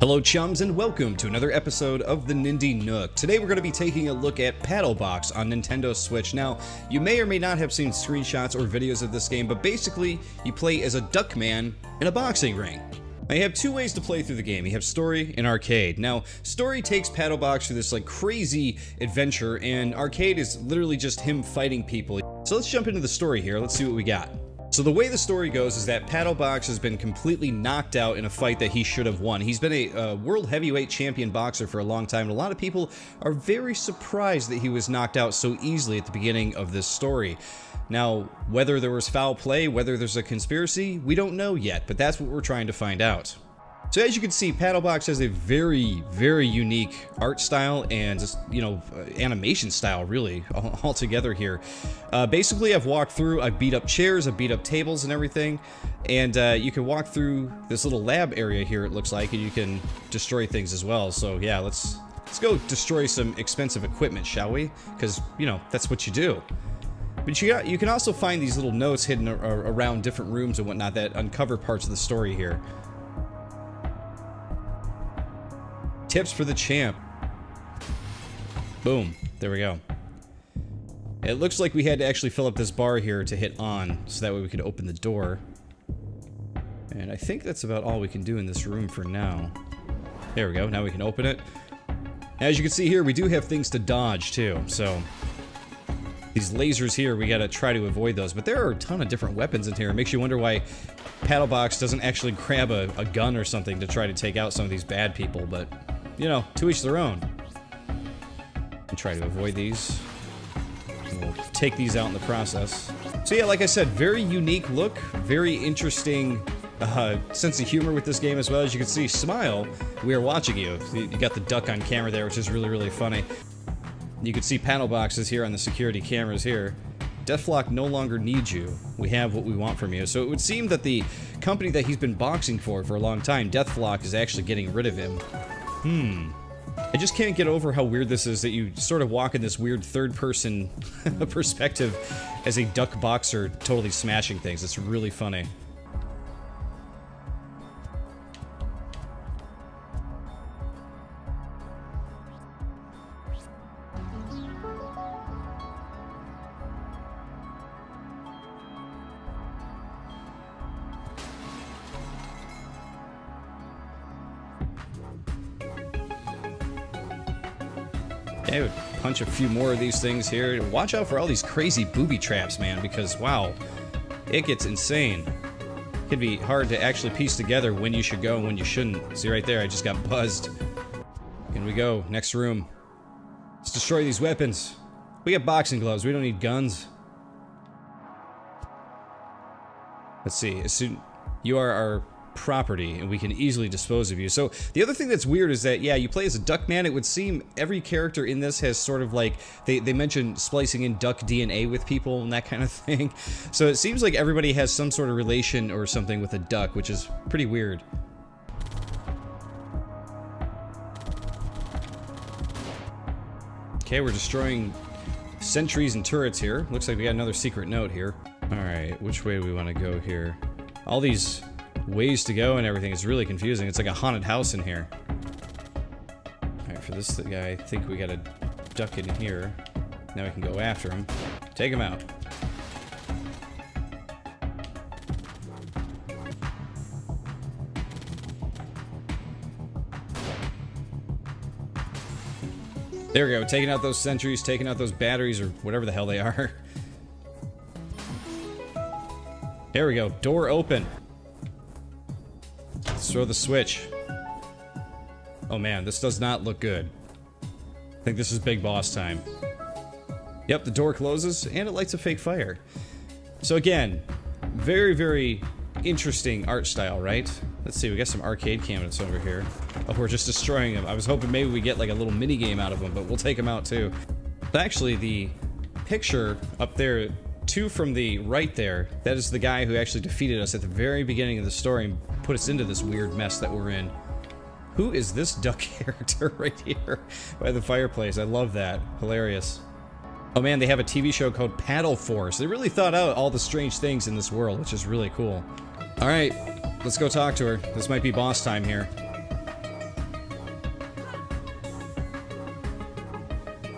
Hello chums and welcome to another episode of the Nindie Nook. Today we're going to be taking a look at Pato Box on Nintendo Switch. Now, you may or may not have seen screenshots or videos of this game, but basically you play as a duck man in a boxing ring. Now, you have two ways to play through the game. You have story and arcade. Now, story takes Pato Box through this like crazy adventure, and arcade is literally just him fighting people. So let's jump into the story here. Let's see what we got. So the way the story goes is that Pato Box has been completely knocked out in a fight that he should have won. He's been a world heavyweight champion boxer for a long time, and a lot of people are very surprised that he was knocked out so easily at the beginning of this story. Now, whether there was foul play, whether there's a conspiracy, we don't know yet, but that's what we're trying to find out. So as you can see, Pato Box has a very, very unique art style and just, animation style, really, all together here. Basically, I've walked through, I've beat up chairs, I've beat up tables and everything, and you can walk through this little lab area here, it looks like, and you can destroy things as well. So yeah, let's go destroy some expensive equipment, shall we? Because, that's what you do. But you can also find these little notes hidden around different rooms and whatnot that uncover parts of the story here. Tips for the champ. Boom. There we go. It looks like we had to actually fill up this bar here to hit on, so that way we could open the door. And I think that's about all we can do in this room for now. There we go. Now we can open it. As you can see here, we do have things to dodge too, so these lasers here, we gotta try to avoid those. But there are a ton of different weapons in here. It makes you wonder why Pato Box doesn't actually grab a gun or something to try to take out some of these bad people, but to each their own. And try to avoid these. And we'll take these out in the process. So yeah, like I said, very unique look, very interesting sense of humor with this game as well. As you can see, Smile, we are watching you. You got the duck on camera there, which is really, really funny. You can see Pato Boxes here on the security cameras here. Deathlock no longer needs you. We have what we want from you. So it would seem that the company that he's been boxing for a long time, Deathlock, is actually getting rid of him. I just can't get over how weird this is that you sort of walk in this weird third-person perspective as a duck boxer totally smashing things. It's really funny. I would punch a few more of these things here. Watch out for all these crazy booby traps, man, because, wow, it gets insane. It can be hard to actually piece together when you should go and when you shouldn't. See right there, I just got buzzed. In we go, next room. Let's destroy these weapons. We got boxing gloves, we don't need guns. Let's see, as soon you are our property and we can easily dispose of you. So the other thing that's weird is that, yeah, you play as a duck man. It would seem every character in this has sort of like, they mention splicing in duck DNA with people and that kind of thing. So it seems like everybody has some sort of relation or something with a duck, which is pretty weird. Okay, we're destroying sentries and turrets here. Looks like we got another secret note here. Alright, which way do we want to go here? All these ways to go and everything is really confusing. It's like a haunted house in here. Alright, for this guy, I think we gotta duck in here. Now we can go after him. Take him out. There we go, taking out those sentries, taking out those batteries, or whatever the hell they are. There we go, door open. Let's throw the switch. Oh man, this does not look good. I think this is big boss time. Yep, the door closes and it lights a fake fire. So again, very, very interesting art style, right? Let's see, we got some arcade cabinets over here. Oh, we're just destroying them. I was hoping maybe we get like a little mini game out of them, but we'll take them out too. But actually, the picture up there, two from the right there, that is the guy who actually defeated us at the very beginning of the story and put us into this weird mess that we're in. Who is this duck character right here by the fireplace? I love that. Hilarious. Oh man, they have a TV show called Paddle Force. They really thought out all the strange things in this world, which is really cool. Alright, let's go talk to her. This might be boss time here.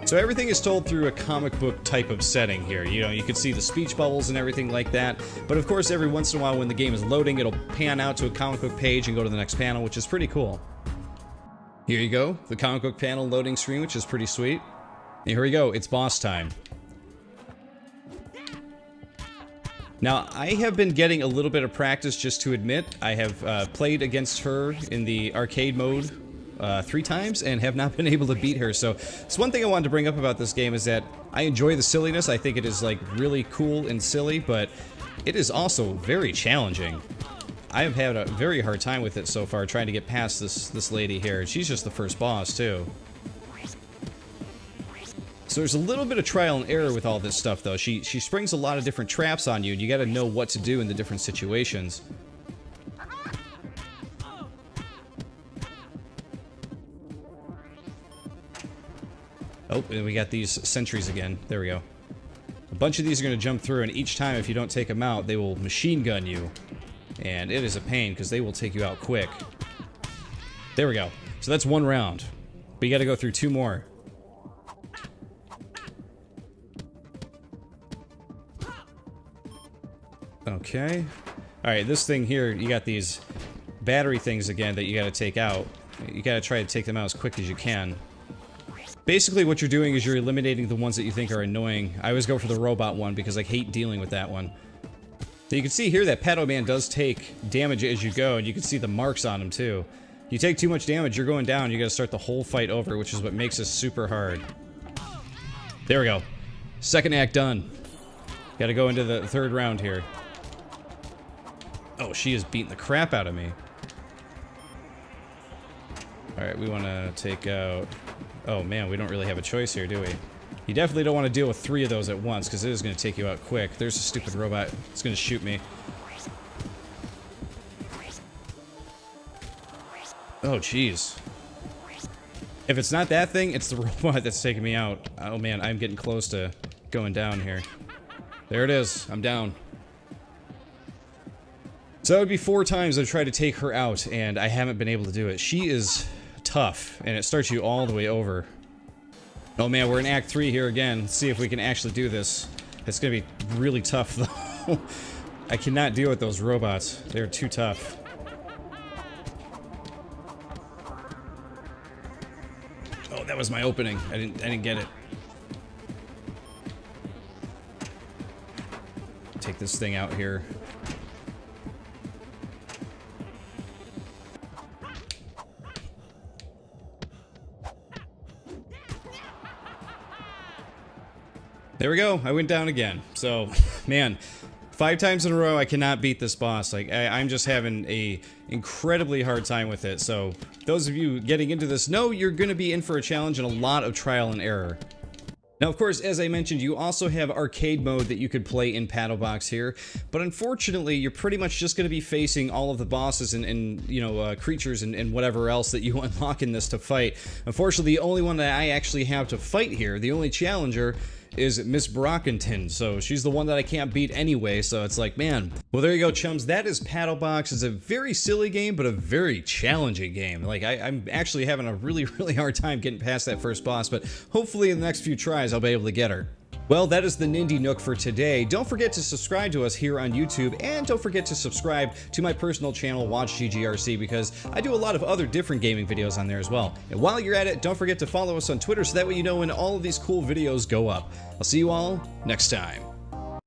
So everything is told through a comic book type of setting here. You know, you can see the speech bubbles and everything like that. But of course, every once in a while when the game is loading, it'll pan out to a comic book page and go to the next panel, which is pretty cool. Here you go, the comic book panel loading screen, which is pretty sweet. And here we go, it's boss time. Now, I have been getting a little bit of practice, just to admit. I have played against her in the arcade mode 3 times and have not been able to beat her. So it's one thing I wanted to bring up about this game is that I enjoy the silliness. I think it is like really cool and silly, but it is also very challenging. I have had a very hard time with it so far, trying to get past this lady here. She's just the first boss too. So there's a little bit of trial and error with all this stuff though. She springs a lot of different traps on you, and you gotta know what to do in the different situations. Oh, and we got these sentries again. There we go. A bunch of these are going to jump through, and each time, if you don't take them out, they will machine gun you. And it is a pain, because they will take you out quick. There we go. So that's 1 round. But you got to go through 2 more. Okay. Alright, this thing here, you got these battery things again that you got to take out. You got to try to take them out as quick as you can. Basically what you're doing is you're eliminating the ones that you think are annoying. I always go for the robot one because I hate dealing with that one. So you can see here that Pato Man does take damage as you go, and you can see the marks on him too. You take too much damage, you're going down, you gotta start the whole fight over, which is what makes this super hard. There we go. 2nd act done. Gotta go into the 3rd round here. Oh, she is beating the crap out of me. Alright, we wanna take out... Oh man, we don't really have a choice here, do we? You definitely don't want to deal with 3 of those at once, because it is going to take you out quick. There's a stupid robot. It's going to shoot me. Oh, jeez. If it's not that thing, it's the robot that's taking me out. Oh man, I'm getting close to going down here. There it is. I'm down. So that would be 4 times I've tried to take her out, and I haven't been able to do it. She is tough, and it starts you all the way over. Oh man, we're in Act 3 here again. Let's see if we can actually do this. It's gonna be really tough though. I cannot deal with those robots. They're too tough. Oh, that was my opening. I didn't get it. Take this thing out here. There we go, I went down again. So, man, 5 times in a row I cannot beat this boss. Like, I'm just having a incredibly hard time with it. So, those of you getting into this know you're gonna be in for a challenge and a lot of trial and error. Now, of course, as I mentioned, you also have arcade mode that you could play in Pato Box here, but unfortunately, you're pretty much just going to be facing all of the bosses and you know, creatures and whatever else that you unlock in this to fight. Unfortunately, the only one that I actually have to fight here, the only challenger, is Miss Brockington, so she's the one that I can't beat anyway, so it's like, man. Well, there you go, chums. That is Pato Box. It's a very silly game, but a very challenging game. Like, I'm actually having a really hard time getting past that first boss, but hopefully in the next few tries I'll be able to get her. Well, that is the Nindie Nook for today. Don't forget to subscribe to us here on YouTube, and don't forget to subscribe to my personal channel, WatchGGRC, because I do a lot of other different gaming videos on there as well. And while you're at it, don't forget to follow us on Twitter so that way you know when all of these cool videos go up. I'll see you all next time.